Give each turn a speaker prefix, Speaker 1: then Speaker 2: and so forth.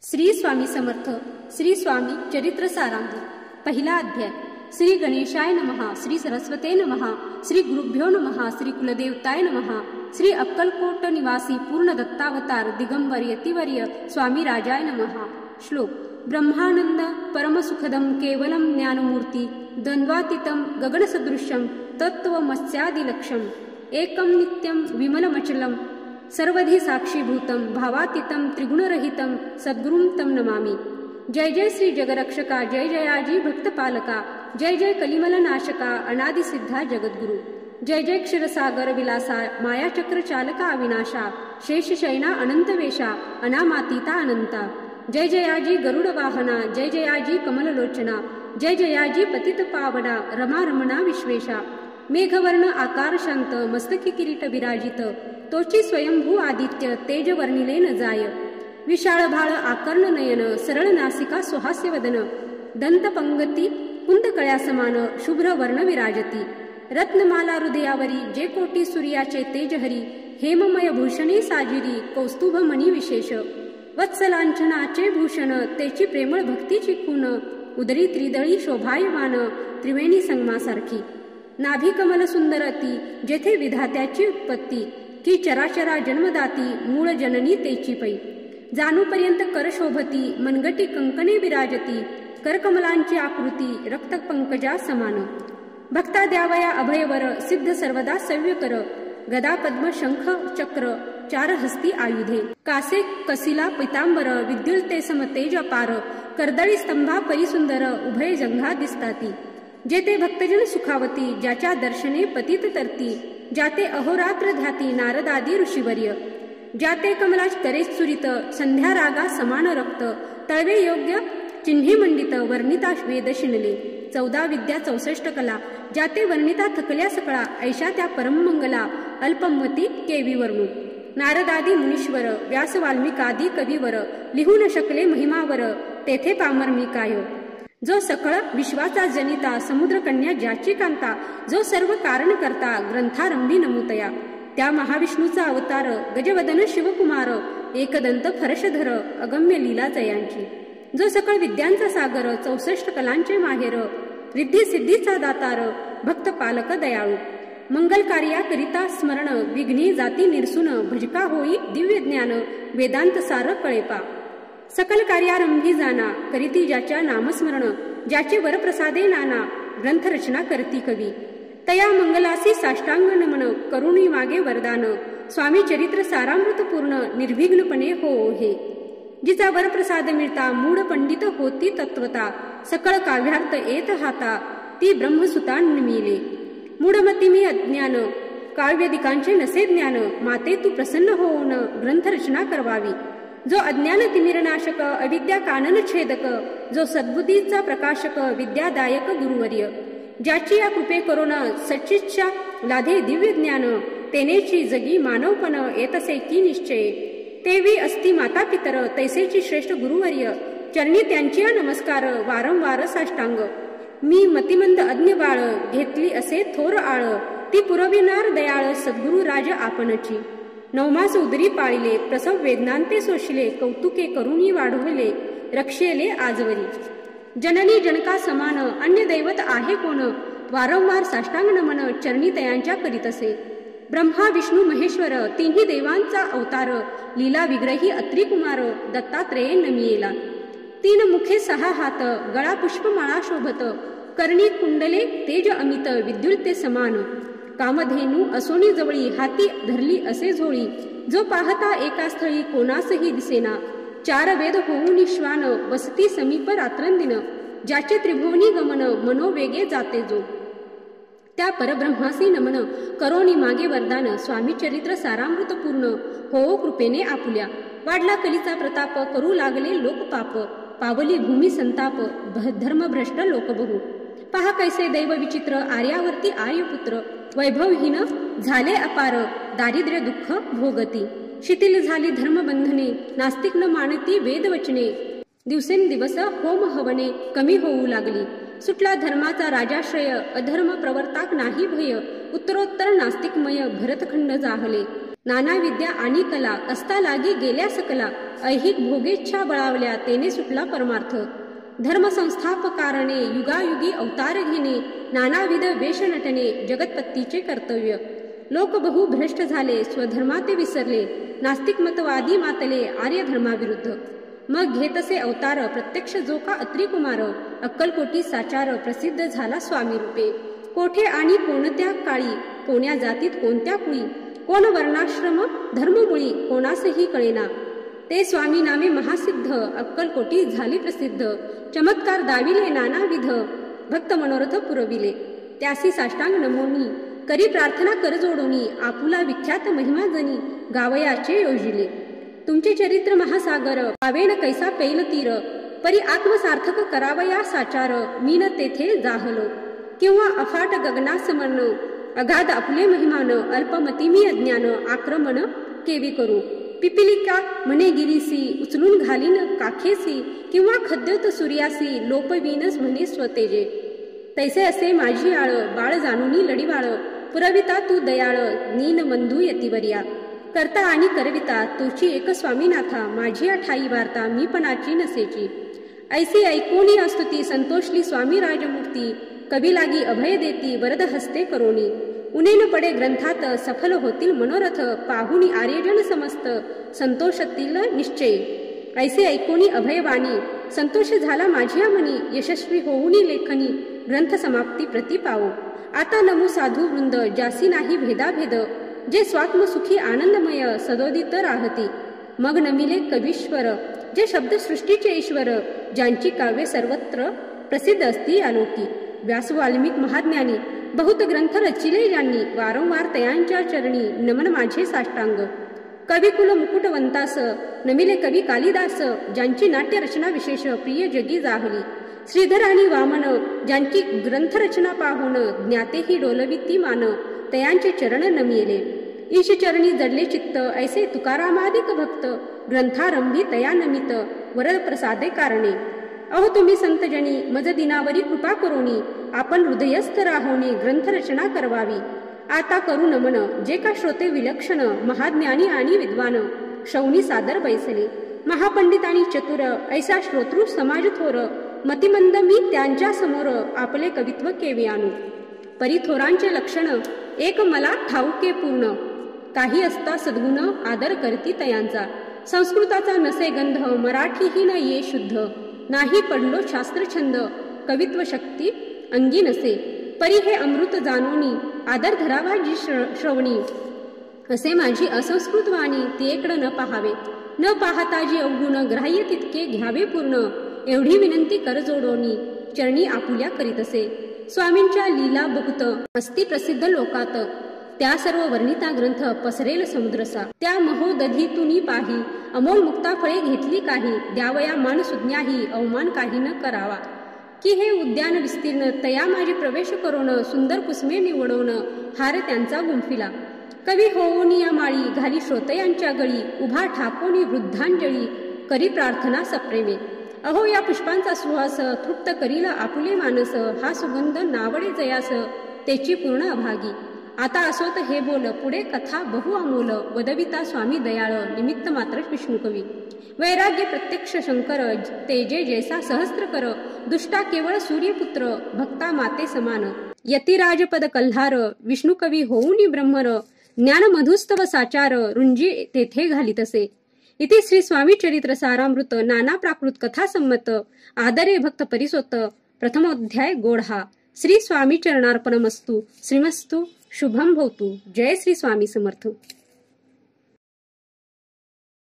Speaker 1: श्री स्वामी समर्थ श्री स्वामी चरित्र सारांश पहिला अध्याय। श्री गणेशाय नमः, श्री सरस्वते नमः, श्री गुरुभ्यो नमः, श्री कुलदेवताय नमः, श्री अक्कलकोट निवासी पूर्ण दत्तावतार दिगंबर यतिवर्य स्वामी राजाय नमः। श्लोक। ब्रह्मानंद परमसुखदं केवलं ज्ञानमूर्ति द्वंद्वातीतं गगनसदृशं तत्त्वमस्यादिलक्ष्यम् एकं नित्यं विमलमचलं सर्वधी साक्षीभूतं भावातीतं त्रिगुणरहितं सद्गुरुं तं नमामि। जय जय श्री जगरक्षका, जय जयाजी भक्तपालका, जय जय कलिमल नाशका, अनादिसिद्धा जगद्गुरु। जय जय क्षीरसागर विलासा, मायाचक्र चालका अविनाशा, शेषशयना अनंतवेशा, अनामातीता अनंता। जय जयाजी गरुड वाहना, जय जयाजी कमललोचना, जय जयाजी पतित पावना, रमा रमणा विश्वेशा। मेघवर्ण आकार शांत, मस्तकी किरीट विराजित, तोची स्वयंभू आदित्य तेज वर्णिले न जाय। विशाळ भाळ आकर्ण नयन, सरळ नासिका सुहास्य वदन, दंत पंगती कुंदकळ्या समान, शुभ्र वर्ण विराजती। रत्नमाला हृदयावरी, जे कोटी सूर्याचे तेज हरी, हेममय भूषणे साजिरी, कौस्तुभ मणी विशेष। वत्सलांछनाचे भूषण, तेची प्रेमळ भक्तीची खून, उदरी त्रिदळी शोभायमान, त्रिवेणी संगमासारखी। नाभी कमल सुंदरती, जेथे विधात्याची उत्पत्ती, की चराचरा जन्मदाती, मूळ जननी तेची पै। जाणूपर्यंत कर शोभती, मनगटी कंकणे विराजती, करकमलांची आकृती रक्त पंकजा समान। भक्ता द्यावया अभयवर, सिद्ध सर्वदा सव्य कर, गदा पद्म शंख चक्र चार हस्ती आयुधे। कासे कसिला पितांबर, विद्युल्ते समतेज अपार, कर्दळी स्तंभा परिसुंदर, उभय जंघा दिसताती। जेते भक्तजन सुखावती, ज्याच्या दर्शने पतित तरती, जाते अहोरात्र ध्याती नारदादी ऋषीवर्य। जाते कमलाच करे सुरित, संध्या रागा समान रक्त, तळवे योग्य चिन्हे मंडित, वर्णिता वेद शिनले। 14 विद्या 64 कला, जाते वर्णिता थकल्या सकळा, ऐशा त्या परममंगला, अल्पमती केवी वर्णू। नारदादी मुनीश्वर, व्यास वाल्मिकादी कवीवर, लिहू न शकले महिमावर, तेथे पामर मी काय। जो सकळ विश्वाचा जनिता, समुद्र कन्या ज्याची कांता, जो सर्व कारण करता, ग्रंथारंभी नमुतया। त्या महाविष्णूचा अवतार, गजवदन शिवकुमार, एकदंत फरशधर, अगम्य लीला जयांची। जो सकळ विद्यांचा सागर, 64 कलांचे माहेर, रिद्धी सिद्धीचा दातार, भक्त पालक दयाळू। मंगल कार्याकरिता स्मरण, विघ्नी जाती निरसून, भजका होई दिव्य ज्ञान, वेदांत सार कळेपा। सकल कार्यारंभी जाना, करीती ज्याच्या नामस्मरण, ज्याचे वरप्रसादे नाना, ग्रंथरचना करती कवी। तया मंगलासी साष्टांग नमन, करुणी मागे वरदान, स्वामी चरित्र सारामृत पूर्ण, निर्विघ्नपणे हो हे। जिचा वरप्रसाद मिळता, मूढ पंडित होती तत्वता, सकळ काव्यार्थ येत हाता, ती ब्रह्मसुता निमिले। मूढमती मी अज्ञान, काव्यदिकांचे नसे ज्ञान, माते तू प्रसन्न होऊन ग्रंथरचना करवावी। जो अज्ञान तिमिरनाशक, अविद्या कानन छेदक, जो सद्बुद्धीचा प्रकाशक, विद्यादायक गुरुवर्य। ज्याची या कृपे करून सच्चिच्छा लाधे दिव्य ज्ञान, तेनेची जगी मानवपण येतसे की निश्चय। तेवी असती माता पितर, तैसेची श्रेष्ठ गुरुवर्य, चरणी त्यांची नमस्कार, वारंवार साष्टांग। मी मतिमंद अज्ञ बाळ, घेतली असे थोर आळ, ती पुरविनार दयाळ, सद्गुरु राज आपणची। 9 मास उदरी पाळिले, प्रसव वेदनांते सोशिले, कौतुके करुणी वाढविले, रक्षेले आजवरी। जननी जनका समान, अन्य दैवत आहे कोण, वारंवार साष्टांग नमन, चरणी तयांच्या करीतसे। ब्रह्मा विष्णू महेश्वर, तिन्ही देवांचा अवतार, लीला विग्रही अत्री कुमार, दत्तात्रेय नमियेला। 3 मुखे 6 हात, गळा पुष्पमाळा शोभत, कर्णी कुंडले तेज अमित, विद्युल्ते समान। कामधेनू असोनी जवळी, हाती धरली असे झोळी, जो पाहता एका स्थळी कोणासही दिसेना। 4 वेद होऊन श्वान, वसती समीप रात्रंदिन, ज्याचे त्रिभुवनी गमन, मनोवेगे जाते जो। त्या परब्रह्मासी नमन, करोनी मागे वरदान, स्वामी चरित्र सारामृत पूर्ण, हो कृपेने आपुल्या। वाढला कलीचा प्रताप, करू लागले लोक पाप, पावली भूमी संताप, धर्मभ्रष्ट लोक बहु। पहा कैसे दैव विचित्र, आर्यावरती आर्यपुत्र, वैभवहीन झाले अपार, दारिद्र्य दुःख भोगती। शिथिल झाली धर्मबंधने, नास्तिक न मानती वेदवचने, दिवसेंदिवस होम हवने कमी होऊ लागली। सुटला धर्माचा राजाश्रय, अधर्म प्रवर्ताक नाही भय, उत्तरोत्तर नास्तिकमय भरतखंड जाहले। नाना विद्या आणि कला असता लागी गेल्या सकला, ऐहिक भोगेच्छा बळावल्या तेने सुटला परमार्थ. धर्म संस्थापकारणे युगायुगी अवतार घेणे, नानाविध वेश नटणे जगतपत्तीचे कर्तव्य. लोक बहु भ्रष्ट झाले, स्वधर्माते विसरले, नास्तिक मतवादी मातले आर्य धर्माविरुद्ध. मग घेतसे अवतार प्रत्यक्ष जो का अत्री कुमार, अक्कलकोटी साचार प्रसिद्ध झाला स्वामी रूपे. कोठे आणि कोणत्या काळी, कोण्या जातीत कोणत्या कुळी, कोण वर्णाश्रम धर्ममुळी कोणासही कळेना. ते स्वामी नामे महासिद्ध, अक्कलकोटी झाली प्रसिद्ध. चमत्कार दाविले नानाविध, भक्त मनोरथ पुरविले. त्यासी साष्टांग नमोनी, करी प्रार्थना कर जोडोनी, आपुला विख्यात महिमा जनी गावयाचे योजिले. तुमचे चरित्र महासागर, पावेन कैसा पैल तीर, परी आत्मसार्थक करावया साचार, मीन तेथे जाहलो. किंवा अफाट गगनासमन, अगाध आपले महिमान, अल्पमती मी अज्ञान, आक्रमण केवी करू. पिपिलिका म्हणे गिरीसी, उचलून घालीन काखेसी, किंवा खद्योत सूर्यासी, लोपवीनच म्हणे स्वतेजे. तैसे असे माझी आळ, बाळ जाणूनी लढीवाळ, पुरविता तू दयाळ, नीन बंधू यतिवर्या. करता आणि करविता तुझी एक स्वामीनाथा, माझी ठाई वार्ता मीपणाची नसेची. ऐसी ऐकोनी अस्तुती, संतोषली स्वामी राजमूर्ती, कवी लागी अभय देती वरद हस्ते करोनी. उनेन पडे ग्रंथात सफल होतील मनोरथ, पाहुनी आर्यजन समस्त संतोषतील निश्चय. ऐसे ऐकोनी अभयवाणी, संतोष झाला माझ्या मनी, यशस्वी होऊनी लेखनी ग्रंथ समाप्ती प्रति पावो. आता नमू साधू वृंद, जासी नाही भेदाभेद, जे स्वात्मसुखी आनंदमय सदोदित राहती. मग नमिले कवीश्वर, जे शब्द सृष्टीचे ईश्वर, ज्यांची काव्ये सर्वत्र प्रसिद्ध असती आलोकी. व्यास वाल्मिक महाज्ञानी, बहुत ग्रंथ रचिले ज्यांनी, वारंवार तयांच्या चरणी नमन माझे साष्टांग. कविकुल मुकुटवंतास, नमिले कवी कालिदास, ज्यांची नाट्य रचना विशेष प्रिय जगी जाहली. श्रीधर आणि वामन, ज्यांची ग्रंथरचना पाहून ज्ञातेही डोलविती मान, तयांचे चरण नमिले. ईश चरणी जडले चित्त, ऐसे तुकारामादिक भक्त, ग्रंथारंभी तया नमित वरद प्रसादे कारणे. अहो तुम्ही संतजनी, मज दिनावरी कृपा करोनी, आपण हृदयस्थ राहोनी ग्रंथरचना करवावी. आता करू नमन, जे का श्रोते विलक्षण, महाज्ञानी आणि विद्वान, शौनी सादर बैसले. महापंडित आणि चतुर, ऐसा श्रोतृ समाज थोर, मतिमंद मी त्यांच्या समोर, आपले कवित्व केवी आणू. परी थोरांचे लक्षण, एक मला ठाऊके पूर्ण, काही असता सद्गुण आदर करती तयांचा. संस्कृताचा नसे गंध, मराठीही न ये शुद्ध, नाही पडलो शास्त्रछंद, कवित्व शक्ती अंगी नसे. परी हे अमृत जाणोनी, आदर धरावा जी श्रवणी, असे माझी असंस्कृत वाणी तिएकडं न पाहावे. न पाहता जी अवगुण, ग्राह्य तितके घ्यावे पूर्ण, एवढी विनंती कर जोडोनी, चरणी आपुल्या करीत असे. स्वामींच्या लीला बहुत अस्ति प्रसिद्ध लोकात, त्या सर्व वर्णिता ग्रंथ पसरेल समुद्रसा. त्या महोदधीतुनी पाही, अमोल मुक्ता फळे घेतली काही, द्यावया मान सुज्ञाही, अवमान काही न करावा. की हे उद्यान विस्तीर्ण, तया माझे प्रवेश करोन, सुंदर कुसमे निवडोन, हार त्यांचा गुंफिला. कवी होऊनी या माळी, घाली श्रोतयांच्या गळी, उभा ठाकोनी वृद्धांजळी, करी प्रार्थना सप्रेमे. अहो या पुष्पांचा सुवास, तृप्त करील आपुले मानस, हा सुगंध नावडे जयास, त्याची पूर्ण अभागी. आता असोत हे बोल, पुढे कथा बहु अमोल, वदविता स्वामी दयाळ, निमित्त मात्र विष्णुकवी. वैराग्य प्रत्यक्ष शंकर, तेजे जैसा सहस्त्र कर, दुष्टा केवळ सूर्यपुत्र, भक्ता माते समान. यतिराजपद कल्हार, विष्णुकवी होऊनी ब्रह्मर, ज्ञान मधुस्तव साचार, रुंजी तेथे घालितसे. इथे श्री स्वामी चरित्र सारामृत, नाना प्राकृत कथा संमत, आदरे भक्त परिसोत, प्रथमोध्याय गोढा. श्री स्वामी चरणार्पणमस्तु. श्रीमस्तु शुभम भवतु. जय श्री स्वामी समर्थ.